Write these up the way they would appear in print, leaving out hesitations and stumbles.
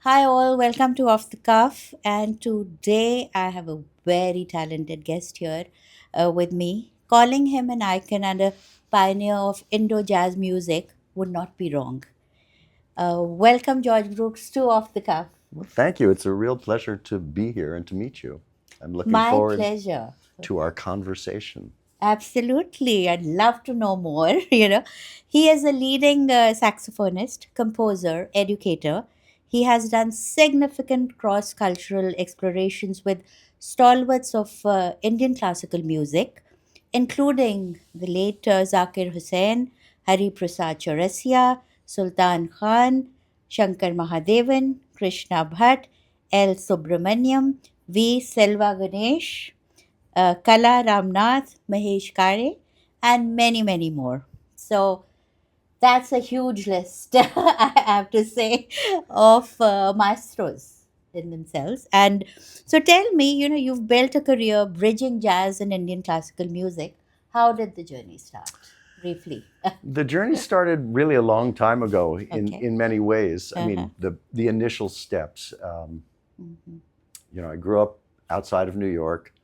Hi, all. Welcome to Off the Cuff. And today I have a very talented guest here with me. Calling him an icon and a pioneer of Indo jazz music would not be wrong. Welcome, George Brooks, to Off the Cuff. Well, thank you. It's a real pleasure to be here and to meet you. I'm looking My forward pleasure. to our conversation. Absolutely. I'd love to know more. He is a leading saxophonist, composer, educator. He has done significant cross cultural explorations with stalwarts of Indian classical music, including the late Zakir Hussain, Hari Prasad Chaurasia, Sultan Khan, Shankar Mahadevan, Krishna Bhatt, L. Subramaniam, V. Selva Ganesh, Kala Ramnath, Mahesh Kare, and many, many more. So that's a huge list, I have to say, of maestros in themselves. And so tell me, you've built a career bridging jazz and Indian classical music. How did the journey start? Briefly. The journey started really a long time ago Okay. in many ways. I Uh-huh. mean, the initial steps. Mhm. I grew up outside of New York,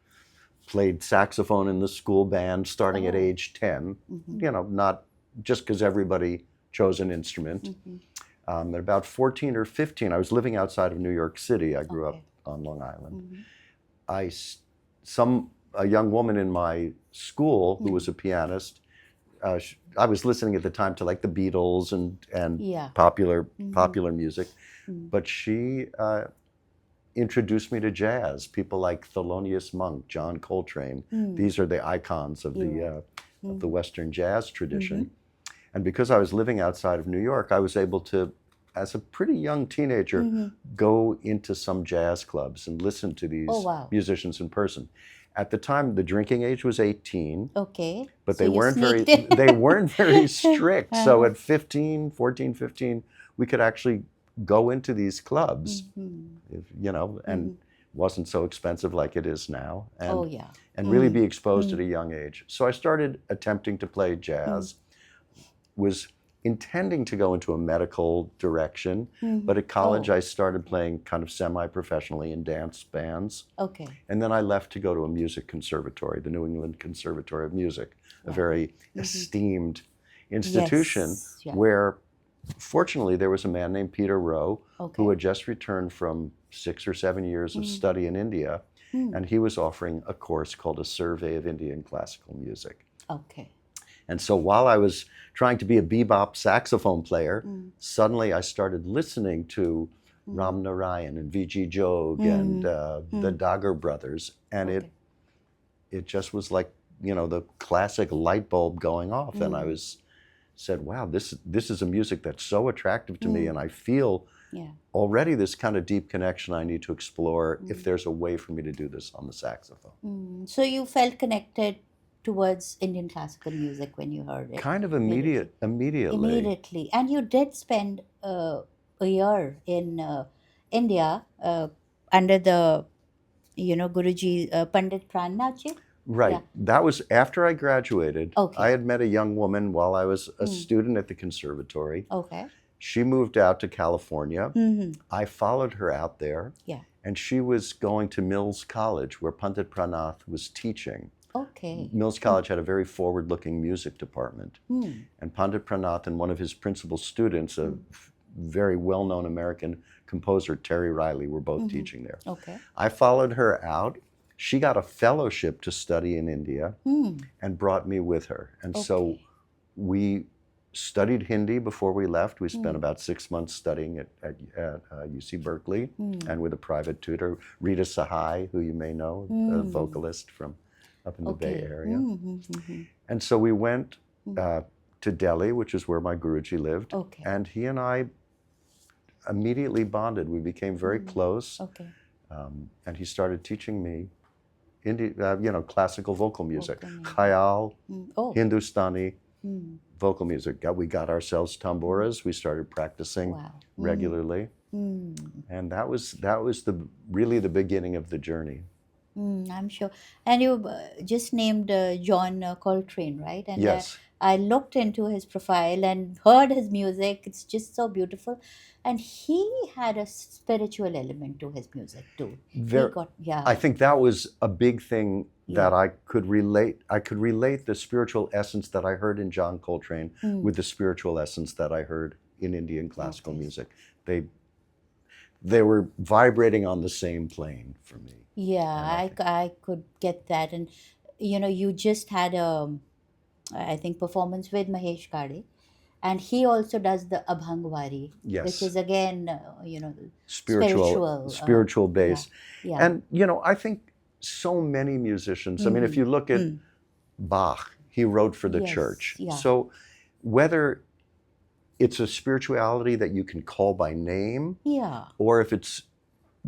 played saxophone in the school band starting at Oh. age 10, Mhm. not just because everybody chose an instrument. Mhm. At about 14 or 15, I was living outside of New York City. I grew up Okay. on Long Island. Mhm. I a young woman in my school who Mhm. was a pianist. I was listening at the time to like the Beatles and Yeah. popular Mhm. popular music, Mhm. but she introduced me to jazz. People like Thelonious Monk, John Coltrane. Mm. These are the icons of You're the right. of the Mhm. Western jazz Mhm. tradition. And because I was living outside of New York, I was able to, as a pretty young teenager, Mhm. go into some jazz clubs and listen to Oh, these wow. musicians in person. At the time, the drinking age was 18, Okay. but So you sneaked they in. weren't very strict. So Uh-huh. at 15, 14, 15, we could actually go into these clubs, Mhm. and Mhm. wasn't so expensive like it is now, Oh, yeah. and really Mm. be exposed at Mm. a young age. So I started attempting to play Mm. jazz, was intending to go into a medical direction, but Mhm. at college Oh, I started playing kind of semi-professionally in dance bands. okay. And then I left to go to a music conservatory, the New England Conservatory of Music, a Wow. very Mhm. esteemed institution Yes. Yeah. where, fortunately, there was a man named Peter Rowe who Okay. had just returned from 6 or 7 years of Mm. study in India, Mm. and he was offering a course called A Survey of Indian Classical Music. Okay. And so while I was trying to be a bebop saxophone player, Mm. suddenly I started listening to Mm. Ram Narayan and V.G. Jog and Mm. the Mm. Dagger brothers, and Okay. it just was like the classic light bulb going off, and I Mm. said, "Wow, this is a music that's so attractive to me, Mm. and I feel Yeah. already this kind of deep connection I need to explore if Mm. there's a way for me to do this on the saxophone." Mm. So you felt connected towards Indian classical music when you heard it Kind of immediately. immediately. Immediately. And you did spend a year in India under the, Guruji Pandit Prannath ji. Yeah. Right. That was after I graduated. I Okay. had met a young woman while I was a Mm. student at the conservatory. Okay. She moved out to California. Mm-hmm. I followed her out there, Yeah. and she was going to Mills College, where Pandit Pranath was teaching. Okay. Mills College had a very forward-looking music department, Mm. and Pandit Pranath and one of his principal students, a Mm. very well-known American composer, Terry Riley, were both Mm-hmm. teaching there. Okay. I followed her out. She got a fellowship to study in India Mm. and brought me with her. And so Okay. we studied Hindi before we left. We spent Mm. about 6 months studying at UC Berkeley, Mm. and with a private tutor, Rita Sahai, who you may know, a Mm. vocalist from up in the Bay Okay. Area. Mm-hmm. And so we went Mm. to Delhi, which is where my Guruji lived, Okay. and he and I immediately bonded. We became very Mm. close, Okay. and he started teaching me classical vocal music, Vocal music. khayal, Mm. Oh. Hindustani Mm. vocal music. We got ourselves tamboras. We started practicing Wow. regularly, Mm. and that was really the beginning of the journey. I'm sure. And you just named John Coltrane, right? And Yes. I looked into his profile and heard his music. It's just so beautiful. And he had a spiritual element to his music too. He There, got, I yeah, think that was a big thing yeah. that I could relate. I could relate the spiritual essence that I heard in John Coltrane Mm. with the spiritual essence that I heard in Indian classical Okay. music. They were vibrating on the same plane for me. Yeah, And I think, I could get that. And, you just had a, I think, performance with Mahesh Kade. And he also does the Abhangwari, which yes, is again, spiritual, spiritual. spiritual Yeah, base. yeah. And, I think so many musicians, I mean, if Mm-hmm. you look at Mm. Bach, he wrote for the Yes, church. yeah, So whether it's a spirituality that you can call by name, yeah. or if it's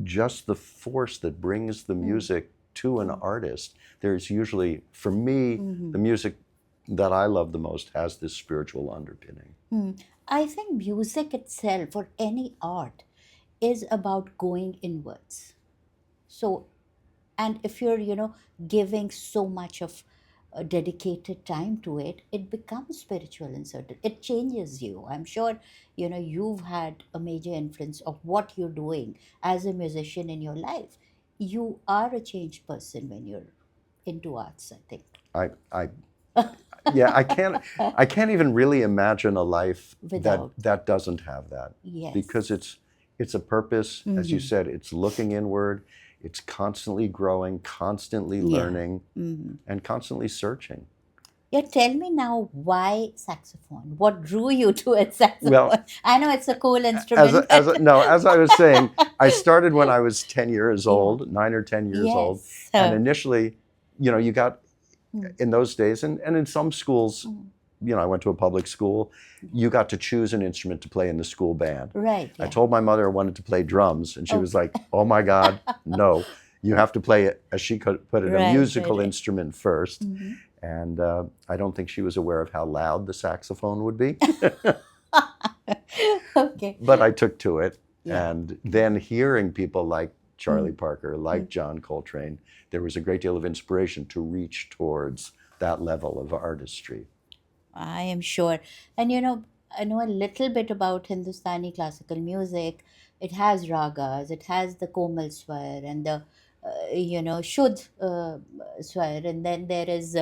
just the force that brings the Mm. music to an Mm. artist, there's usually, for me, Mm-hmm. the music that I love the most has this spiritual underpinning. Mm. I think music itself or any art is about going inwards. So, and if you're, giving so much of dedicated time to it, it becomes spiritual in certain, it changes you. I'm sure, you've had a major influence of what you're doing as a musician in your life. You are a changed person when you're into arts, I think. I yeah, I can't even really imagine a life that Without, doesn't have that, because yes. it's a purpose, as you Mm-hmm. said, it's looking inward, it's constantly growing, constantly Yeah. learning, Mm-hmm. and constantly searching. Yeah, tell me now, why saxophone? What drew you to it, Well, saxophone? I know it's a cool as instrument, but no, as I was saying, I started when I was 10 years yeah, old, 9 or 10 years old, yes. and initially, you got Mm, in those days, and in some schools, mm, I went to a public school, yeah. you got to choose an instrument to play in the school band. Right, I yeah. told my mother I wanted to play drums, and she was Okay. like, "Oh my God, no! You have to play it," as she could put it, a Right, right, musical right. instrument first. Hmm. And I don't think she was aware of how loud the saxophone would be, Okay. but I took to it. Yeah. And then hearing people like Charlie Mm, Parker, mm. like John Coltrane, there was a great deal of inspiration to reach towards that level of artistry. I am sure. And I know a little bit about Hindustani classical music. It has ragas, it has the komal swar and the, shuddh swar. And then there is,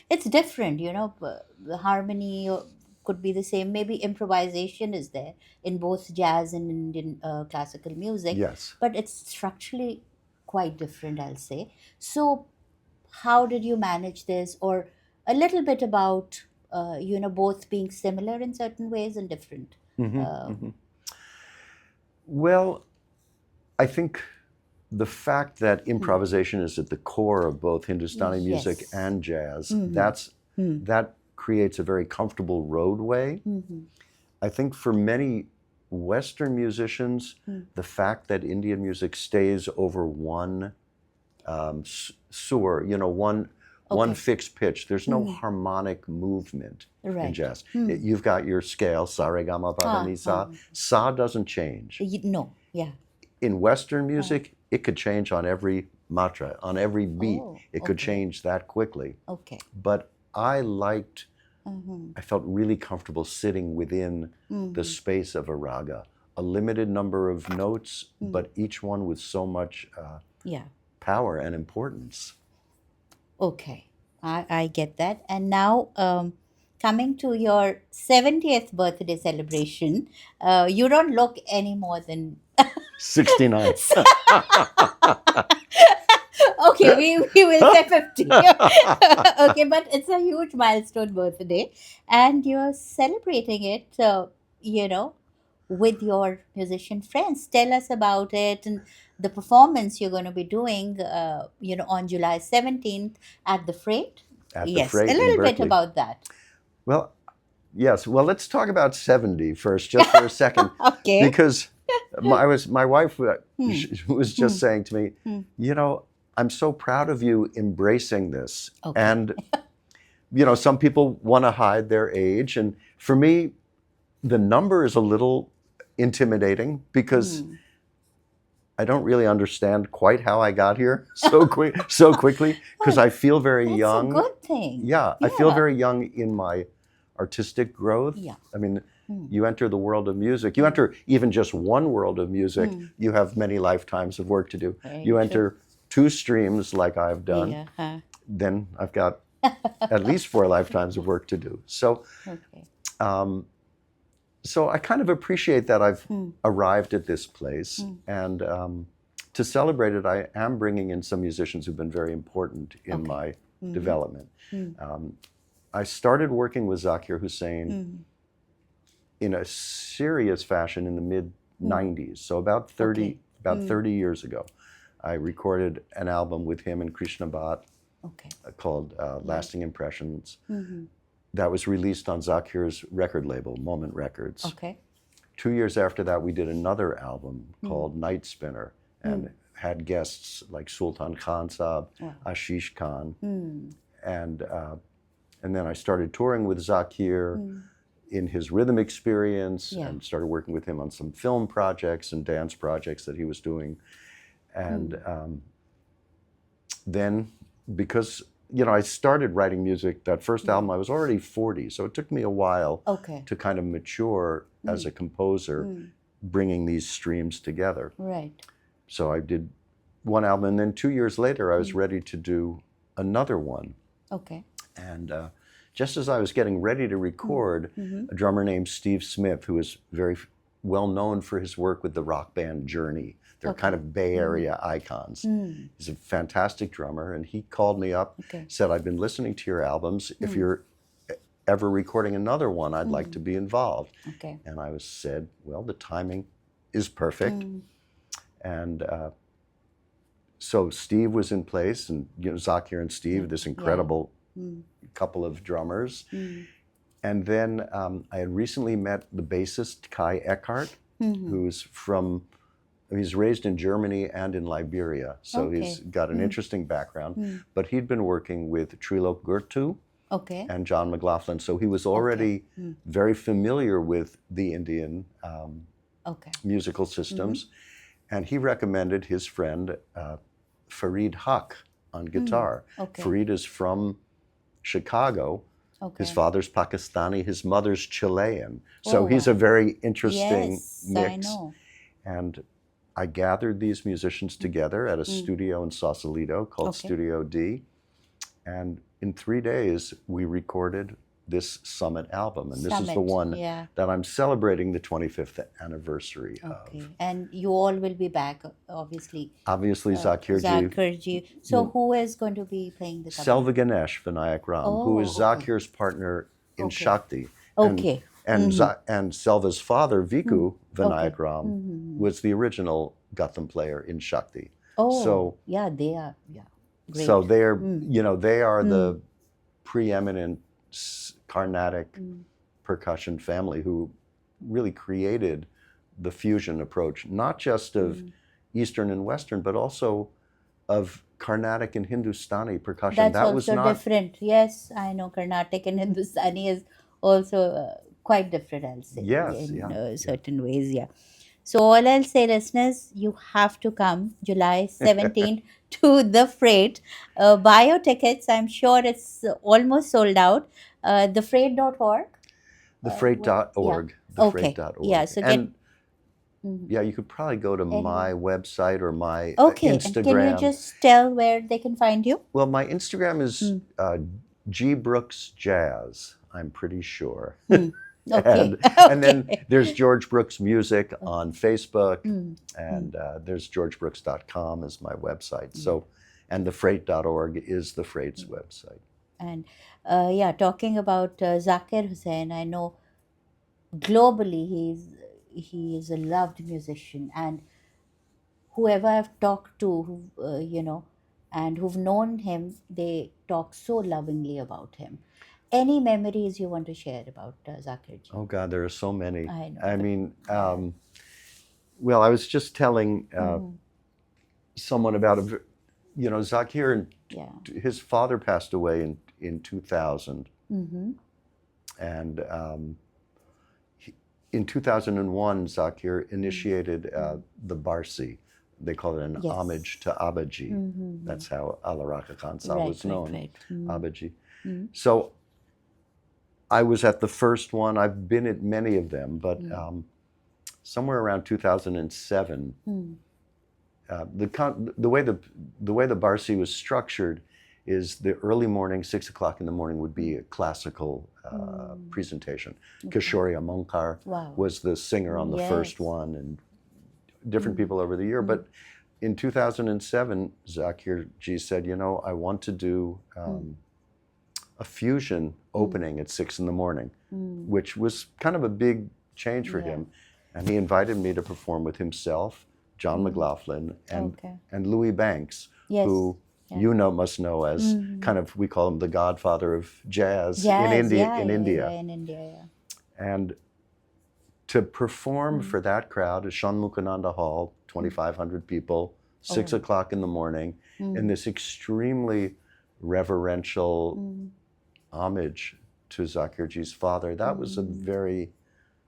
it's different, the harmony could be the same. Maybe improvisation is there in both jazz and Indian classical music, Yes. but it's structurally quite different, I'll say. So, how did you manage this, or a little bit about both being similar in certain ways and different? Hmm. Hmm. um, Well, I think the fact that hmm, improvisation is at the core of both Hindustani music yes. and jazz, Mm-hmm. Mm-hmm. that creates a very comfortable roadway. Mm-hmm. I think for many Western musicians, the fact that Indian music stays over one sur, one Okay. fixed pitch. There's no Mm-hmm. harmonic movement in Right. jazz. Hmm. You've got your scale, sa re ga ma pa da Ah, ni ah. sa. Sa doesn't change. No, yeah. In Western Ah. music, it could change on every matra, on every beat. Oh, It could okay. change that quickly. Okay. But Mm-hmm. I felt really comfortable sitting within the Mm-hmm. space of a raga, a limited number of notes, but each one with so much Yeah. power and importance. Okay, I get that. And now, coming to your 70th birthday celebration, you don't look any more than 69. okay, we will say 50. Okay, but it's a huge milestone birthday, and you're celebrating it, you know, with your musician friends. Tell us about it and the performance you're going to be doing, on July 17th at the Freight. At the Yes, a Freight in little bit Berkeley. about that. Well, yes. Well, let's talk about 70 first, just for a second, Okay. because my wife Hmm. was Hmm. just saying to me, Hmm. I'm so proud of you embracing this. Okay. And, some people want to hide their age. And for me, the number is a little intimidating because Hmm. I don't really understand quite how I got here so quickly, because I feel very That's young. a good thing. Yeah, I feel Yeah. very young in my artistic growth. Yeah. I mean, you enter the world of music. You enter even just one world of music, you have many lifetimes of work to do. Very You true. enter two streams like I've done, Yeah. then I've got at least 4 lifetimes of work to do. So, Okay. so I kind of appreciate that I've arrived at this place. And to celebrate it, I am bringing in some musicians who've been very important in my development. I started working with Zakir Hussain in a serious fashion in the mid 90s. So about 30 years ago, I recorded an album with him and Krishna Bhatt called Lasting Impressions. That was released on Zakir's record label, Moment Records. 2 years after that, we did another album called Night Spinner and had guests like Sultan Khan Saab, Ashish Khan. And then I started touring with Zakir in his rhythm experience and started working with him on some film projects and dance projects that he was doing. And then because, you know, I started writing music, that first album, I was already 40. So it took me a while to kind of mature as a composer, bringing these streams together. Right. So I did one album, and then 2 years later, I was ready to do another one. And just as I was getting ready to record, a drummer named Steve Smith, who is very well known for his work with the rock band Journey. They're kind of Bay Area icons. He's a fantastic drummer, and he called me up, said, I've been listening to your albums. If you're ever recording another one, I'd like to be involved. And I said, well, the timing is perfect. And so Steve was in place, and you know, Zakir and Steve, this incredible couple of drummers. And then I had recently met the bassist Kai Eckhart, he's raised in Germany and in Liberia, so he's got an interesting background. But he'd been working with Trilok Gurtu and John McLaughlin, so he was already very familiar with the Indian musical systems. And he recommended his friend Fareed Haq on guitar. Fareed is from Chicago. His father's Pakistani, his mother's Chilean. So he's a very interesting mix. I know. And I gathered these musicians together at a studio in Sausalito called Studio D. And in 3 days, we recorded this Summit album. And this is the one that I'm celebrating the 25th anniversary of. And you all will be back, obviously. Obviously, Zakir Ji. So who is going to be playing the tabla? Selva Ganesh Vinayak Ram, who is Zakir's partner in Shakti. And Selva's father, Viku Vinayak Ram, was the original Gatham player in Shakti. So they are great. So they're, you know, they are the preeminent Carnatic percussion family who really created the fusion approach, not just of Eastern and Western, but also of Carnatic and Hindustani percussion. That's that also was not different. Yes, I know Carnatic and Hindustani is also quite different, I'll say. Yes, in certain ways, So all I'll say, listeners, you have to come July 17th to the Freight. Buy your tickets. I'm sure it's almost sold out. Thefreight.org. Thefreight.org. Thefreight.org. So you could probably go to my website or my Instagram. And can you just tell where they can find you? Well, my Instagram is G Brooks Jazz, I'm pretty sure. And then there's George Brooks Music on Facebook, and there's georgebrooks.com is my website. So, and thefreight.org is the Freight's website. And talking about Zakir Hussain, I know globally he is a loved musician, and whoever I've talked to, and who've known him, they talk so lovingly about him. Any memories you want to share about Zakir ji? Oh God, there are so many. I know. I mean, well, I was just telling someone about Zakir, his father passed away in 2000. And in 2001, Zakir initiated the Barsi. They call it an homage to Abaji. That's how Alaraka Khan Saab was known, Abaji. So I was at the first one. I've been at many of them, but somewhere around 2007, the way the Barsi was structured is the early morning, 6 o'clock in the morning, would be a classical presentation. Kishori Amonkar was the singer on the first one, and different people over the year. But in 2007, Zakir Ji said, you know, I want to do a fusion opening at 6 in the morning, which was kind of a big change for him. And he invited me to perform with himself, John McLaughlin, and Louis Banks, who you must know as kind of, we call him the godfather of jazz in India. In India. And to perform for that crowd at Shanmukananda Hall, 2,500 people, 6 o'clock in the morning, in this extremely reverential homage to Zakir Ji's father, that was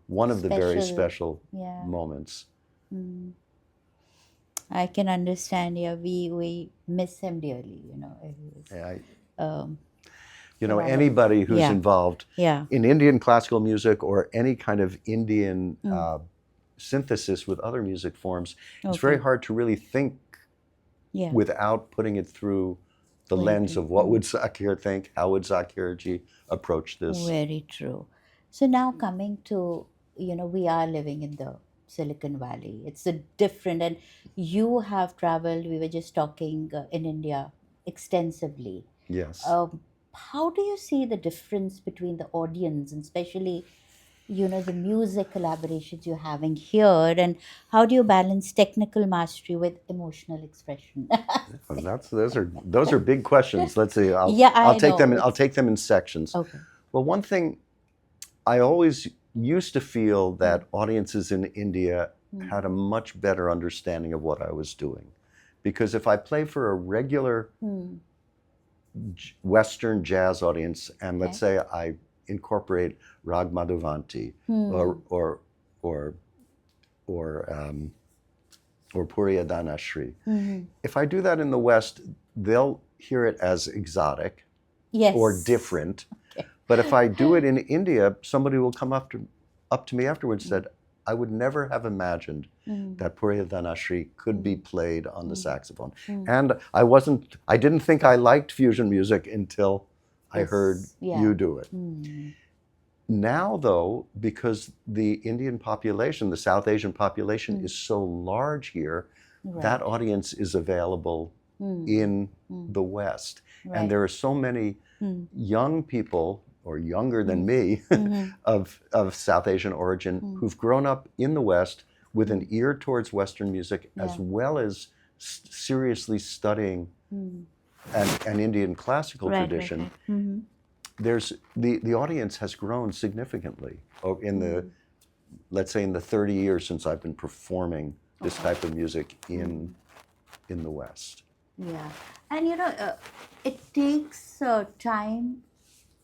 one of the very special moments. I can understand. Yeah, we miss him dearly. You know. You know, anybody who's involved in Indian classical music or any kind of Indian synthesis with other music forms, it's very hard to really think without putting it through the lens of what would Zakir think, how would Zakir Ji approach this. Very true. So now coming to, you know, we are living in the Silicon Valley. It's a different, and you have traveled, we were just talking in India extensively. Yes. How do you see the difference between the audience, and especially, you know, the music collaborations you're having here, and how do you balance technical mastery with emotional expression? Those are big questions. Let's see. I'll take them in sections. Okay. Well, one thing I always used to feel that audiences in India had a much better understanding of what I was doing, because if I play for a regular Western jazz audience, and let's say I incorporate Rag Madhuvanti or Puriya Dhanashri. If I do that in the West, they'll hear it as exotic or different. But if I do it in India, somebody will come up to me afterwards and said, I would never have imagined that Puriya Dhanashri could be played on the saxophone. And I didn't think I liked fusion music until I heard you do it. Now, though, because the Indian population, the South Asian population is so large here, that audience is available in the West. And there are so many young people, or younger than me, of South Asian origin, who've grown up in the West with an ear towards Western music, as well as seriously studying an Indian classical tradition. There's the audience has grown significantly in the, let's say, in the 30 years since I've been performing this type of music in the West. Yeah, and you know, it takes time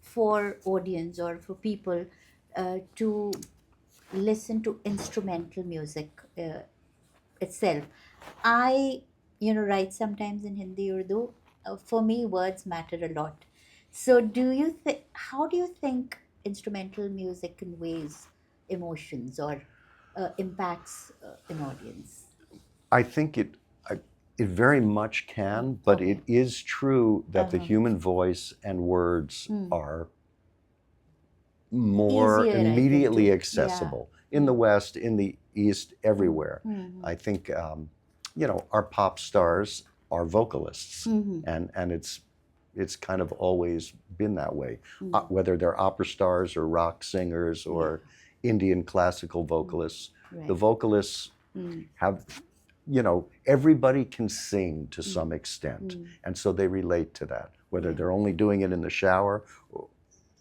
for audience or for people to listen to instrumental music itself. I, you know, write sometimes in Hindi, Urdu. For me, words matter a lot. So, how do you think instrumental music conveys emotions or impacts an audience? I think it very much can, but it is true that the human voice and words are more Easier, immediately accessible in the West, in the East, everywhere. I think, you know, our pop stars are vocalists, and it's kind of always been that way. Whether they're opera stars or rock singers or Indian classical vocalists, the vocalists have, you know, everybody can sing to some extent, and so they relate to that. Whether they're only doing it in the shower,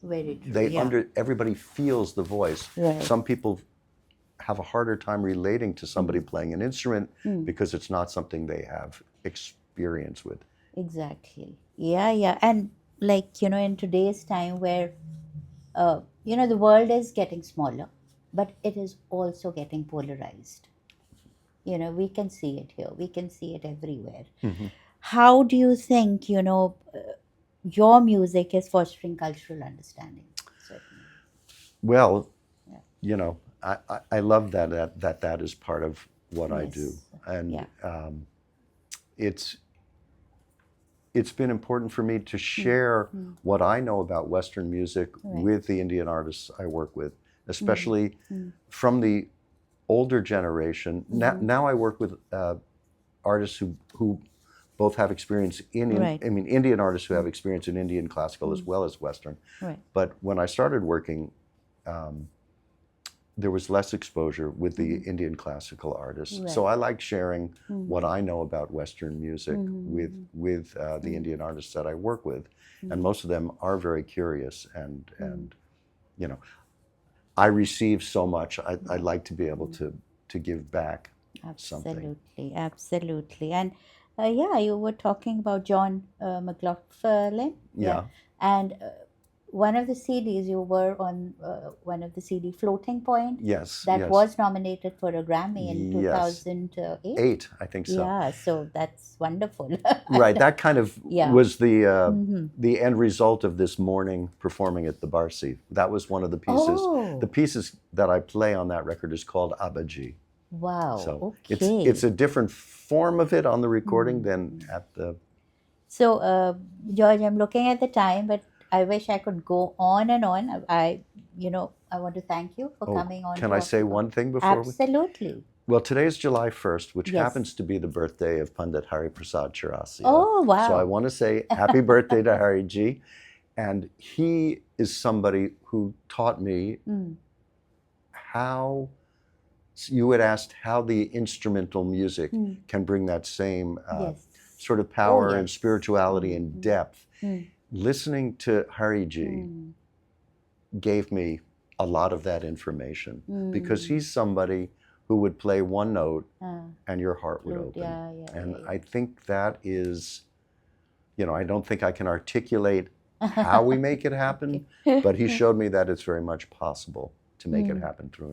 very true. Everybody feels the voice. Some people have a harder time relating to somebody playing an instrument because it's not something they have experience with. Exactly. Yeah. And like, you know, in today's time where, you know, the world is getting smaller, but it is also getting polarized. You know, we can see it here. We can see it everywhere. How do you think, you know, your music is fostering cultural understanding? Certainly. Well, you know, I love that is part of what I do, and it's been important for me to share what I know about Western music with the Indian artists I work with, especially from the older generation. Now I work with artists who both have experience Indian artists who have experience in Indian classical as well as Western. But when I started working, there was less exposure with the Indian classical artists. So I like sharing what I know about Western music with the Indian artists that I work with. And most of them are very curious and you know, I receive so much. I like to be able to give back something. Absolutely. And you were talking about John McLaughlin. And one of the CDs, you were on one of the CD, Floating Point. That was nominated for a Grammy in 2008. I think so. Yeah, so that's wonderful. Right, that kind of was the end result of this morning performing at the Barsi. That was one of the pieces. The pieces that I play on that record is called Abaji. Wow. So it's a different form of it on the recording than at the. So George, I'm looking at the time, but I wish I could go on and on. I want to thank you for coming on. Can I say one thing before? Absolutely. Well, today is July 1st, which happens to be the birthday of Pandit Hari Prasad Chaurasia. Oh, wow. So I want to say happy birthday to Hari Ji. And he is somebody who taught me how, you had asked how the instrumental music can bring that same sort of power and spirituality and depth. Listening to Hari Ji gave me a lot of that information because he's somebody who would play one note and your heart would open. And I think that is, I don't think I can articulate how we make it happen, but he showed me that it's very much possible to make it happen through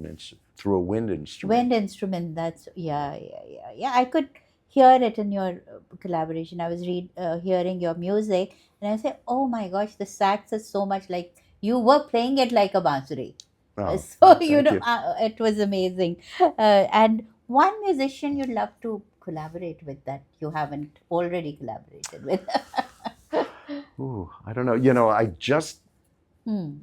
a wind instrument. Wind instrument, that's, I could hear it in your collaboration. I was hearing your music and I said, oh my gosh, the sax is so much like, you were playing it like a bansuri. So, it was amazing. And one musician you'd love to collaborate with that you haven't already collaborated with? Ooh, I don't know. I just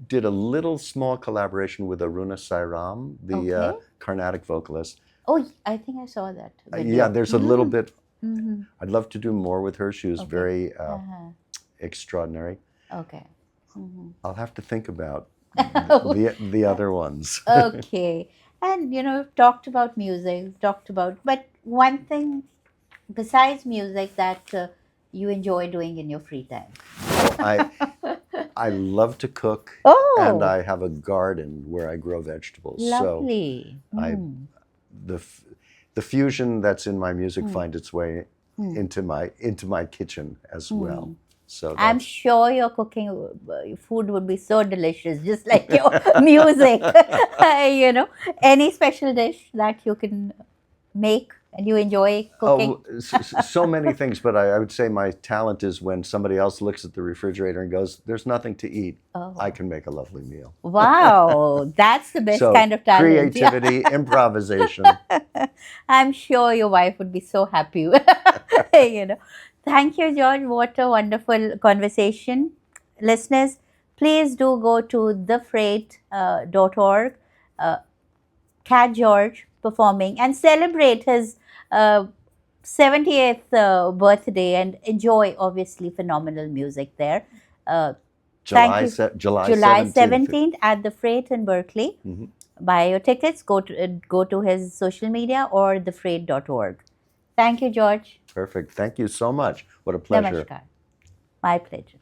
did a little small collaboration with Aruna Sairam, the Carnatic vocalist. Oh, I think I saw that video. There's a little bit. I'd love to do more with her. She was very extraordinary. Okay. I'll have to think about the other ones. Okay. And, we've talked about music, but one thing besides music that you enjoy doing in your free time? I love to cook, and I have a garden where I grow vegetables. Lovely. So the fusion that's in my music finds its way into my kitchen as well. So I'm sure your cooking food would be so delicious, just like your music. Any special dish that you can make and you enjoy cooking? So many things, but I would say my talent is when somebody else looks at the refrigerator and goes, there's nothing to eat, I can make a lovely meal. Wow, that's the best kind of talent. Creativity, improvisation. I'm sure your wife would be so happy. Thank you, George. What a wonderful conversation. Listeners, please do go to thefreight.org, catch George performing and celebrate his 78th birthday and enjoy, obviously, phenomenal music there. July 17th at the Freight in Berkeley. Buy your tickets, go to his social media or thefreight.org. Thank you, George. Perfect. Thank you so much. What a pleasure. Namaskar. My pleasure.